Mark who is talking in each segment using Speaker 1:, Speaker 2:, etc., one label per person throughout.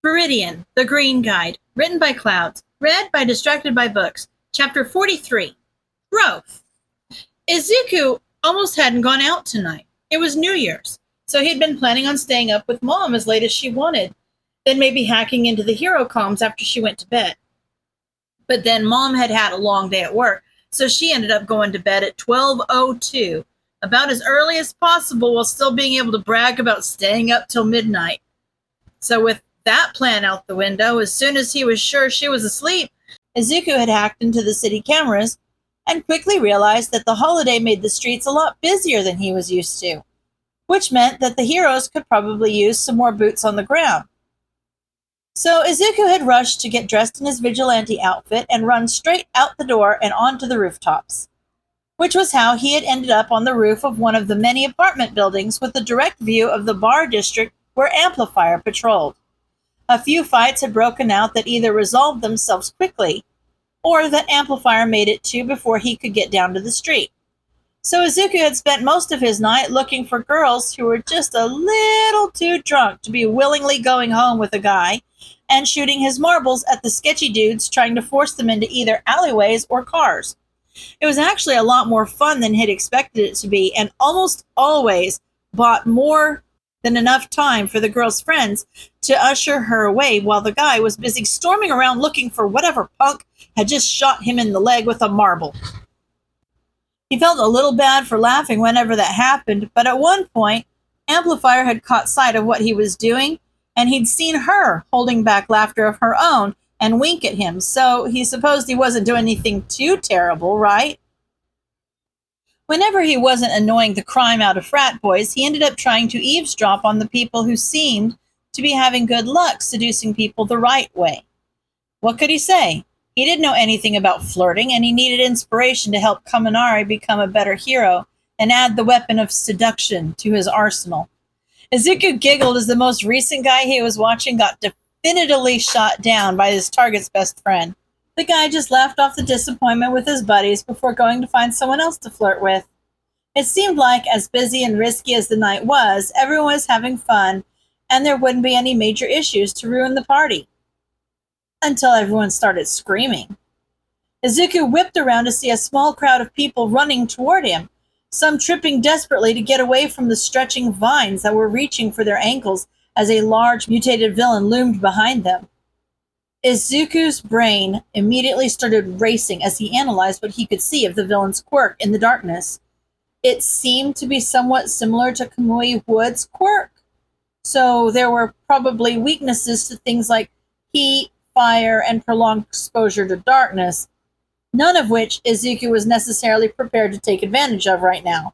Speaker 1: Viridian, The Green Guide, written by Clouds, read by Distracted by Books, Chapter 43, Growth. Izuku almost hadn't gone out tonight. It was New Year's, so he'd been planning on staying up with Mom as late as she wanted, then maybe hacking into the hero comms after she went to bed. But then Mom had had a long day at work, so she ended up going to bed at 12:02, about as early as possible while still being able to brag about staying up till midnight. So with that plan out the window, as soon as he was sure she was asleep, Izuku had hacked into the city cameras and quickly realized that the holiday made the streets a lot busier than he was used to, which meant that the heroes could probably use some more boots on the ground. So Izuku had rushed to get dressed in his vigilante outfit and run straight out the door and onto the rooftops, which was how he had ended up on the roof of one of the many apartment buildings with a direct view of the bar district where Amplifier patrolled. A few fights had broken out that either resolved themselves quickly or that Amplifier made it to before he could get down to the street. So Izuku had spent most of his night looking for girls who were just a little too drunk to be willingly going home with a guy and shooting his marbles at the sketchy dudes trying to force them into either alleyways or cars. It was actually a lot more fun than he'd expected it to be, and almost always bought more than enough time for the girl's friends to usher her away while the guy was busy storming around looking for whatever punk had just shot him in the leg with a marble. He felt a little bad for laughing whenever that happened, but at one point, Amplifier had caught sight of what he was doing, and he'd seen her holding back laughter of her own and wink at him, so he supposed he wasn't doing anything too terrible, right? Whenever he wasn't annoying the crime out of frat boys, he ended up trying to eavesdrop on the people who seemed to be having good luck seducing people the right way. What could he say? He didn't know anything about flirting, and he needed inspiration to help Kaminari become a better hero and add the weapon of seduction to his arsenal. Izuku giggled as the most recent guy he was watching got definitively shot down by his target's best friend. The guy just laughed off the disappointment with his buddies before going to find someone else to flirt with. It seemed like, as busy and risky as the night was, everyone was having fun, and there wouldn't be any major issues to ruin the party. Until everyone started screaming. Izuku whipped around to see a small crowd of people running toward him, some tripping desperately to get away from the stretching vines that were reaching for their ankles as a large mutated villain loomed behind them. Izuku's brain immediately started racing as he analyzed what he could see of the villain's quirk in the darkness. It seemed to be somewhat similar to Kamui Wood's quirk, so there were probably weaknesses to things like heat, fire, and prolonged exposure to darkness, none of which Izuku was necessarily prepared to take advantage of right now.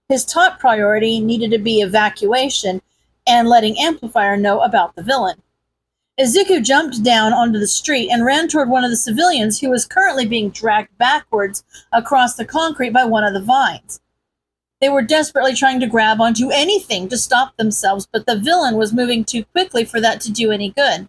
Speaker 1: His top priority needed to be evacuation and letting Amplifier know about the villain. Izuku jumped down onto the street and ran toward one of the civilians who was currently being dragged backwards across the concrete by one of the vines. They were desperately trying to grab onto anything to stop themselves, but the villain was moving too quickly for that to do any good.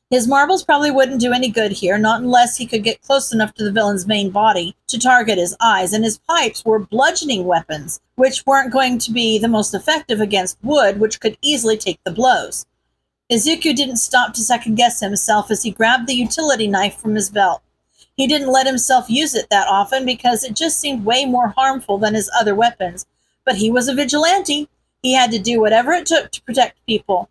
Speaker 1: His marbles probably wouldn't do any good here, not unless he could get close enough to the villain's main body to target his eyes, and his pipes were bludgeoning weapons, which weren't going to be the most effective against wood, which could easily take the blows. Izuku didn't stop to second-guess himself as he grabbed the utility knife from his belt. He didn't let himself use it that often because it just seemed way more harmful than his other weapons. But he was a vigilante. He had to do whatever it took to protect people.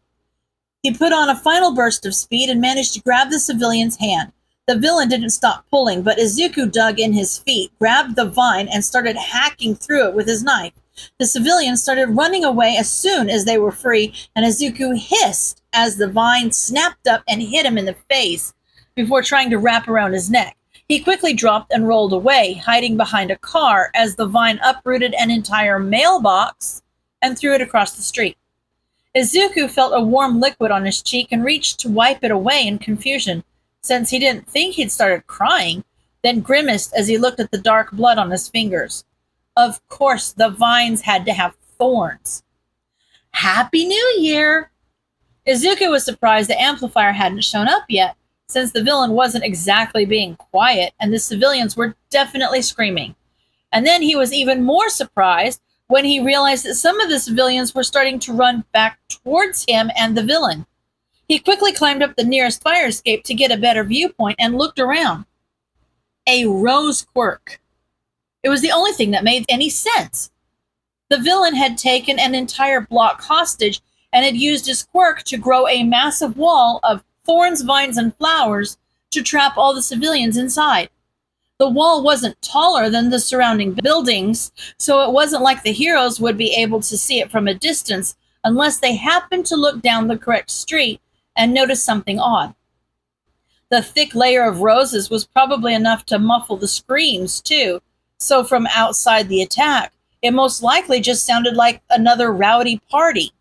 Speaker 1: He put on a final burst of speed and managed to grab the civilian's hand. The villain didn't stop pulling, but Izuku dug in his feet, grabbed the vine, and started hacking through it with his knife. The civilians started running away as soon as they were free, and Izuku hissed as the vine snapped up and hit him in the face before trying to wrap around his neck. He quickly dropped and rolled away, hiding behind a car as the vine uprooted an entire mailbox and threw it across the street. Izuku felt a warm liquid on his cheek and reached to wipe it away in confusion, since he didn't think he'd started crying, then grimaced as he looked at the dark blood on his fingers. Of course, the vines had to have thorns. Happy New Year! Izuku was surprised the Amplifier hadn't shown up yet, since the villain wasn't exactly being quiet and the civilians were definitely screaming. And then he was even more surprised when he realized that some of the civilians were starting to run back towards him and the villain. He quickly climbed up the nearest fire escape to get a better viewpoint and looked around. A rose quirk. It was the only thing that made any sense. The villain had taken an entire block hostage and had used his quirk to grow a massive wall of thorns, vines, and flowers to trap all the civilians inside. The wall wasn't taller than the surrounding buildings, so it wasn't like the heroes would be able to see it from a distance unless they happened to look down the correct street and notice something odd. The thick layer of roses was probably enough to muffle the screams, too, so from outside the attack, it most likely just sounded like another rowdy party.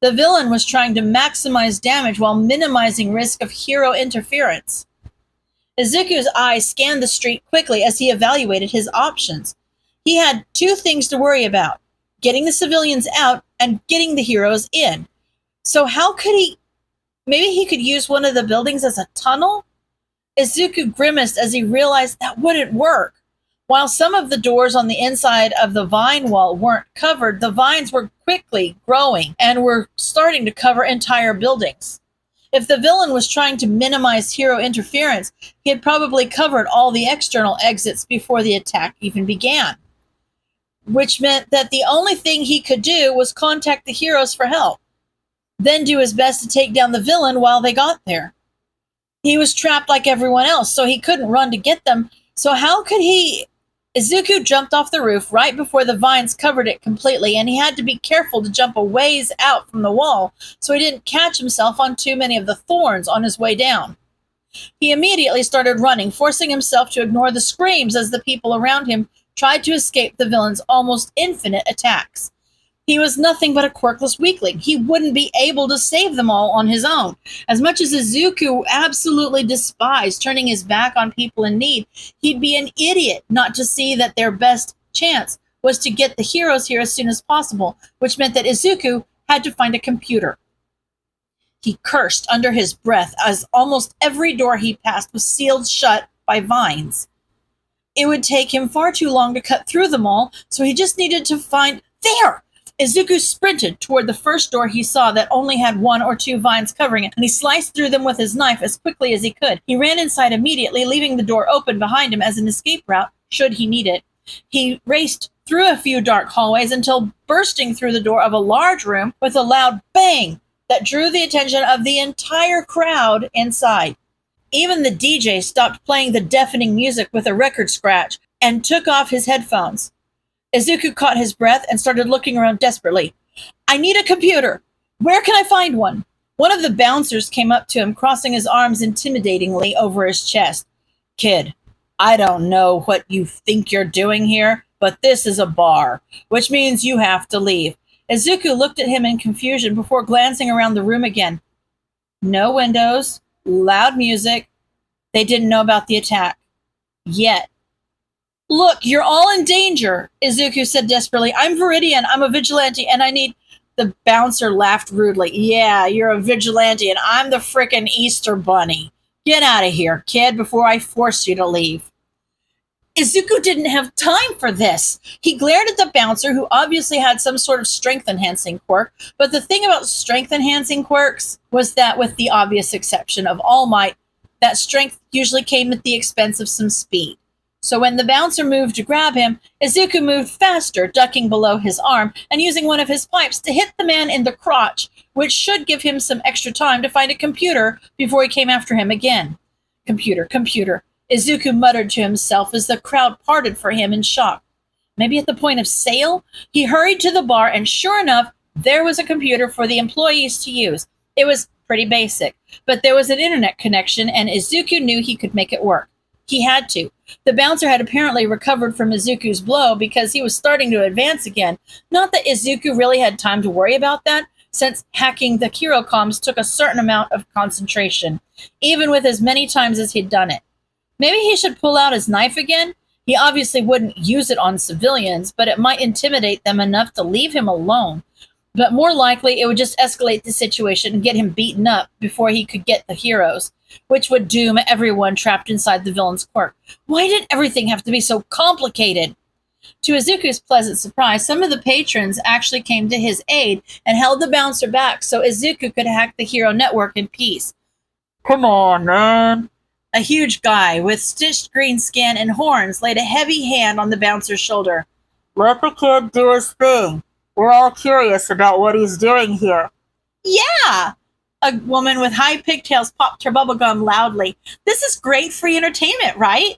Speaker 1: The villain was trying to maximize damage while minimizing risk of hero interference. Izuku's eyes scanned the street quickly as he evaluated his options. He had two things to worry about: getting the civilians out and getting the heroes in. So how could he... Maybe he could use one of the buildings as a tunnel? Izuku grimaced as he realized that wouldn't work. While some of the doors on the inside of the vine wall weren't covered, the vines were quickly growing and were starting to cover entire buildings. If the villain was trying to minimize hero interference, he had probably covered all the external exits before the attack even began, which meant that the only thing he could do was contact the heroes for help, then do his best to take down the villain while they got there. He was trapped like everyone else, so he couldn't run to get them. So how could he... Izuku jumped off the roof right before the vines covered it completely, and he had to be careful to jump a ways out from the wall so he didn't catch himself on too many of the thorns on his way down. He immediately started running, forcing himself to ignore the screams as the people around him tried to escape the villain's almost infinite attacks. He was nothing but a quirkless weakling. He wouldn't be able to save them all on his own. As much as Izuku absolutely despised turning his back on people in need, he'd be an idiot not to see that their best chance was to get the heroes here as soon as possible, which meant that Izuku had to find a computer. He cursed under his breath as almost every door he passed was sealed shut by vines. It would take him far too long to cut through them all, so he just needed to find... There! Izuku sprinted toward the first door he saw that only had one or two vines covering it, and he sliced through them with his knife as quickly as he could. He ran inside immediately, leaving the door open behind him as an escape route, should he need it. He raced through a few dark hallways until bursting through the door of a large room with a loud bang that drew the attention of the entire crowd inside. Even the DJ stopped playing the deafening music with a record scratch and took off his headphones. Izuku caught his breath and started looking around desperately. I need a computer. Where can I find one? One of the bouncers came up to him, crossing his arms intimidatingly over his chest. Kid, I don't know what you think you're doing here, but this is a bar, which means you have to leave. Izuku looked at him in confusion before glancing around the room again. No windows, loud music. They didn't know about the attack. Yet. Look, you're all in danger, Izuku said desperately. I'm Viridian, I'm a vigilante, and I need... The bouncer laughed rudely. Yeah, you're a vigilante, and I'm the frickin' Easter Bunny. Get out of here, kid, before I force you to leave. Izuku didn't have time for this. He glared at the bouncer, who obviously had some sort of strength-enhancing quirk, but the thing about strength-enhancing quirks was that, with the obvious exception of All Might, that strength usually came at the expense of some speed. So when the bouncer moved to grab him, Izuku moved faster, ducking below his arm and using one of his pipes to hit the man in the crotch, which should give him some extra time to find a computer before he came after him again. Computer, computer, Izuku muttered to himself as the crowd parted for him in shock. Maybe at the point of sale? He hurried to the bar, and sure enough, there was a computer for the employees to use. It was pretty basic, but there was an internet connection, and Izuku knew he could make it work. He had to. The bouncer had apparently recovered from Izuku's blow because he was starting to advance again. Not that Izuku really had time to worry about that, since hacking the hero comms took a certain amount of concentration, even with as many times as he'd done it. Maybe he should pull out his knife again? He obviously wouldn't use it on civilians, but it might intimidate them enough to leave him alone. But more likely, it would just escalate the situation and get him beaten up before he could get the heroes, which would doom everyone trapped inside the villain's quirk. Why did everything have to be so complicated? To Izuku's pleasant surprise, some of the patrons actually came to his aid and held the bouncer back so Izuku could hack the hero network in peace.
Speaker 2: Come on, man.
Speaker 1: A huge guy with stitched green skin and horns laid a heavy hand on the bouncer's shoulder.
Speaker 2: Let the kid do his thing. We're all curious about what he's doing here.
Speaker 1: Yeah! A woman with high pigtails popped her bubblegum loudly. This is great free entertainment, right?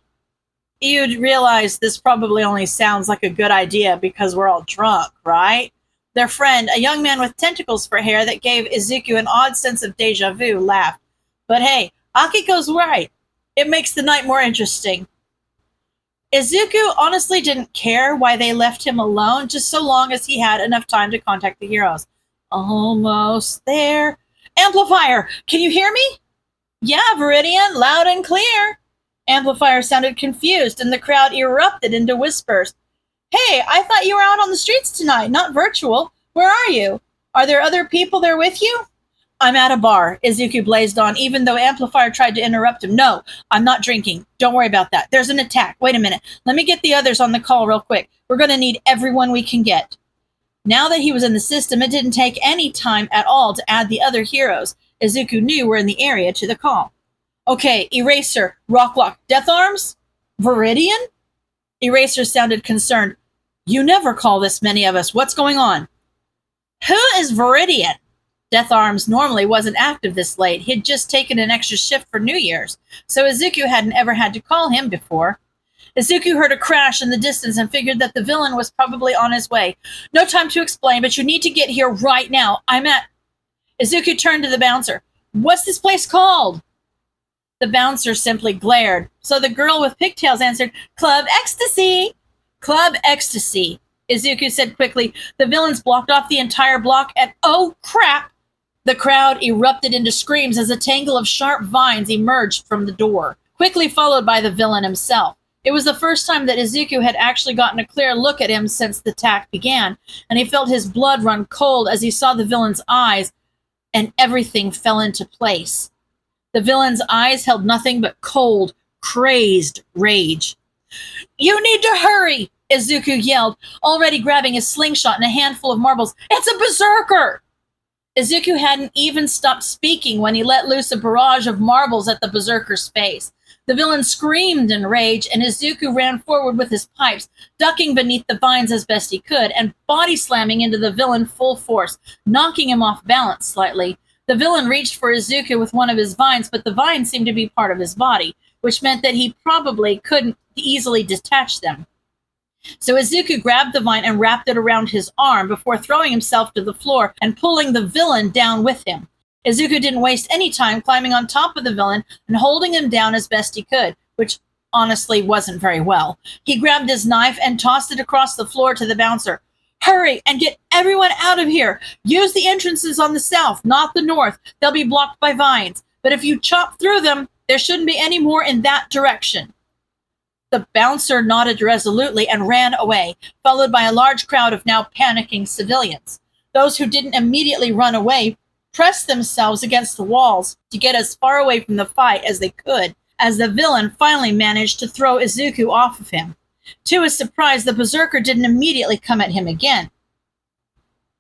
Speaker 1: You'd realize this probably only sounds like a good idea because we're all drunk, right? Their friend, a young man with tentacles for hair that gave Izuku an odd sense of deja vu, laughed. But hey, Akiko's right. It makes the night more interesting. Izuku honestly didn't care why they left him alone, just so long as he had enough time to contact the heroes. Almost there. Amplifier, can you hear me? Yeah, Viridian, loud and clear. Amplifier sounded confused, and the crowd erupted into whispers. Hey, I thought you were out on the streets tonight, not virtual. Where are you? Are there other people there with you? I'm at a bar, Izuku blazed on, even though Amplifier tried to interrupt him. No, I'm not drinking. Don't worry about that. There's an attack. Wait a minute. Let me get the others on the call real quick. We're going to need everyone we can get. Now that he was in the system, it didn't take any time at all to add the other heroes Izuku knew were in the area to the call. Okay, Eraser, Rocklock, Death Arms? Viridian? Eraser sounded concerned. You never call this many of us. What's going on? Who is Viridian? Death Arms normally wasn't active this late. He'd just taken an extra shift for New Year's, so Izuku hadn't ever had to call him before. Izuku heard a crash in the distance and figured that the villain was probably on his way. No time to explain, but you need to get here right now. Izuku turned to the bouncer. What's this place called? The bouncer simply glared, so the girl with pigtails answered, Club Ecstasy! Club Ecstasy, Izuku said quickly. The villains blocked off the entire block and oh crap! The crowd erupted into screams as a tangle of sharp vines emerged from the door, quickly followed by the villain himself. It was the first time that Izuku had actually gotten a clear look at him since the attack began, and he felt his blood run cold as he saw the villain's eyes, and everything fell into place. The villain's eyes held nothing but cold, crazed rage. You need to hurry, Izuku yelled, already grabbing his slingshot and a handful of marbles. It's a berserker! Izuku hadn't even stopped speaking when he let loose a barrage of marbles at the berserker's face. The villain screamed in rage, and Izuku ran forward with his pipes, ducking beneath the vines as best he could, and body slamming into the villain full force, knocking him off balance slightly. The villain reached for Izuku with one of his vines, but the vines seemed to be part of his body, which meant that he probably couldn't easily detach them. So Izuku grabbed the vine and wrapped it around his arm before throwing himself to the floor and pulling the villain down with him. Izuku didn't waste any time climbing on top of the villain and holding him down as best he could, which honestly wasn't very well. He grabbed his knife and tossed it across the floor to the bouncer. Hurry and get everyone out of here. Use the entrances on the south, not the north. They'll be blocked by vines. But if you chop through them, there shouldn't be any more in that direction. The bouncer nodded resolutely and ran away, followed by a large crowd of now panicking civilians. Those who didn't immediately run away pressed themselves against the walls to get as far away from the fight as they could, as the villain finally managed to throw Izuku off of him. To his surprise, the berserker didn't immediately come at him again.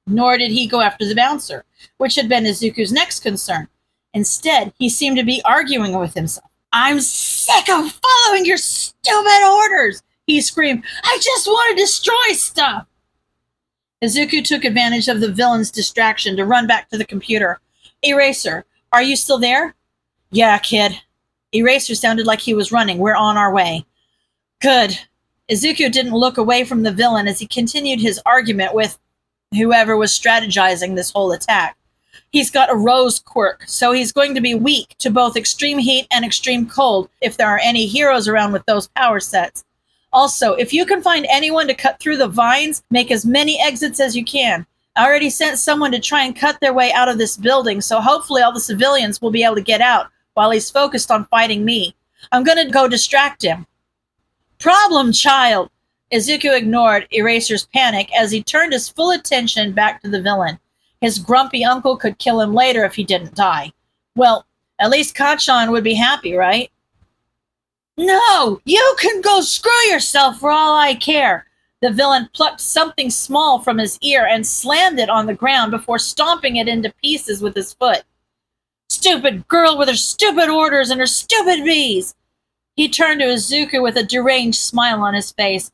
Speaker 1: Nor did he go after the bouncer, which had been Izuku's next concern. Instead, he seemed to be arguing with himself. I'm sick of following your stupid orders, he screamed. I just want to destroy stuff. Izuku took advantage of the villain's distraction to run back to the computer. Eraser, are you still there? Yeah, kid. Eraser sounded like he was running. We're on our way. Good. Izuku didn't look away from the villain as he continued his argument with whoever was strategizing this whole attack. He's got a rose quirk, so he's going to be weak to both extreme heat and extreme cold if there are any heroes around with those power sets. Also, if you can find anyone to cut through the vines, make as many exits as you can. I already sent someone to try and cut their way out of this building, so hopefully all the civilians will be able to get out while he's focused on fighting me. I'm going to go distract him. Problem child! Izuku ignored Eraser's panic as he turned his full attention back to the villain. His grumpy uncle could kill him later if he didn't die. Well, at least Kachan would be happy, right? No! You can go screw yourself for all I care! The villain plucked something small from his ear and slammed it on the ground before stomping it into pieces with his foot. Stupid girl with her stupid orders and her stupid bees! He turned to Izuku with a deranged smile on his face.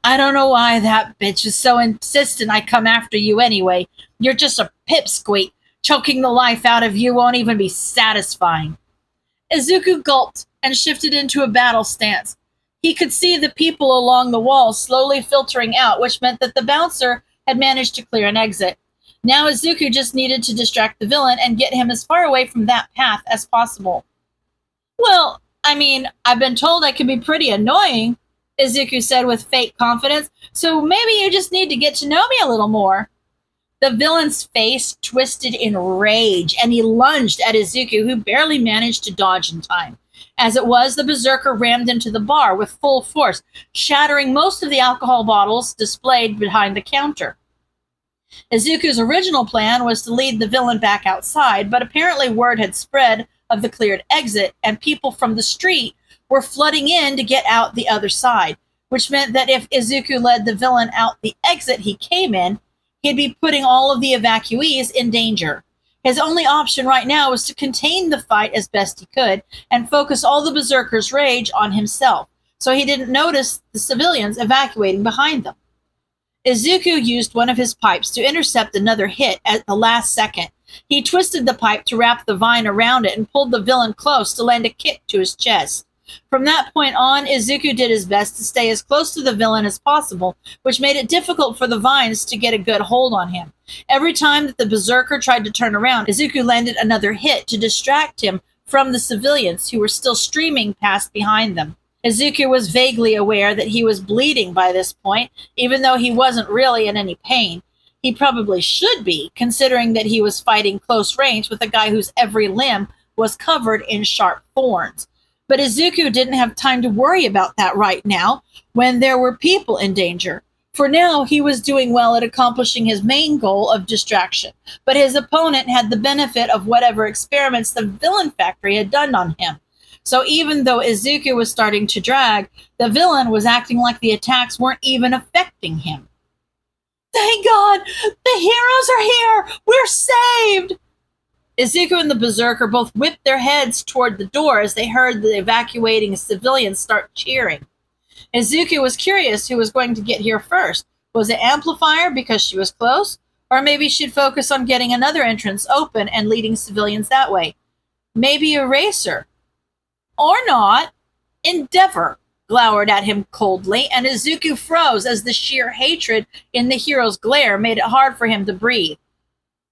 Speaker 1: I don't know why that bitch is so insistent I come after you anyway. You're just a pipsqueak. Choking the life out of you won't even be satisfying. Izuku gulped and shifted into a battle stance. He could see the people along the wall slowly filtering out, which meant that the bouncer had managed to clear an exit. Now Izuku just needed to distract the villain and get him as far away from that path as possible. Well, I mean, I've been told I can be pretty annoying, Izuku said with fake confidence, so maybe you just need to get to know me a little more. The villain's face twisted in rage, and he lunged at Izuku, who barely managed to dodge in time. As it was, the berserker rammed into the bar with full force, shattering most of the alcohol bottles displayed behind the counter. Izuku's original plan was to lead the villain back outside, but apparently word had spread of the cleared exit, and people from the street were flooding in to get out the other side, which meant that if Izuku led the villain out the exit he came in, he'd be putting all of the evacuees in danger. His only option right now was to contain the fight as best he could and focus all the berserker's rage on himself, so he didn't notice the civilians evacuating behind them. Izuku used one of his pipes to intercept another hit at the last second. He twisted the pipe to wrap the vine around it and pulled the villain close to land a kick to his chest. From that point on, Izuku did his best to stay as close to the villain as possible, which made it difficult for the vines to get a good hold on him. Every time that the berserker tried to turn around, Izuku landed another hit to distract him from the civilians who were still streaming past behind them. Izuku was vaguely aware that he was bleeding by this point, even though he wasn't really in any pain. He probably should be, considering that he was fighting close range with a guy whose every limb was covered in sharp thorns. But Izuku didn't have time to worry about that right now, when there were people in danger. For now, he was doing well at accomplishing his main goal of distraction, but his opponent had the benefit of whatever experiments the villain factory had done on him. So even though Izuku was starting to drag, the villain was acting like the attacks weren't even affecting him. Thank God! The heroes are here! We're saved! Izuku and the berserker both whipped their heads toward the door as they heard the evacuating civilians start cheering. Izuku was curious who was going to get here first. Was it Amplifier because she was close? Or maybe she'd focus on getting another entrance open and leading civilians that way. Maybe Eraser. Or not. Endeavor glowered at him coldly, and Izuku froze as the sheer hatred in the hero's glare made it hard for him to breathe.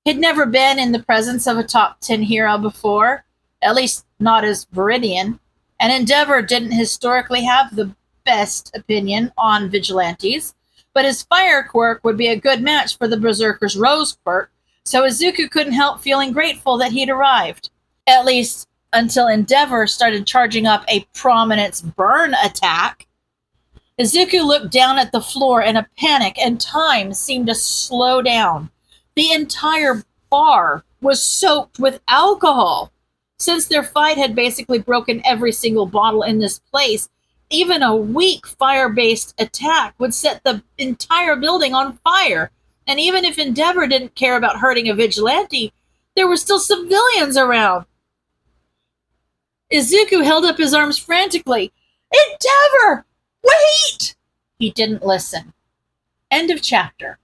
Speaker 1: He'd never been in the presence of a top 10 hero before, at least not as Viridian, and Endeavor didn't historically have the best opinion on Vigilantes, but his fire quirk would be a good match for the Berserker's Rose quirk, so Izuku couldn't help feeling grateful that he'd arrived. At least until Endeavor started charging up a Prominence Burn attack. Izuku looked down at the floor in a panic, and time seemed to slow down. The entire bar was soaked with alcohol. Since their fight had basically broken every single bottle in this place, even a weak fire-based attack would set the entire building on fire. And even if Endeavor didn't care about hurting a vigilante, there were still civilians around. Izuku held up his arms frantically. Endeavor! Wait! He didn't listen. End of chapter.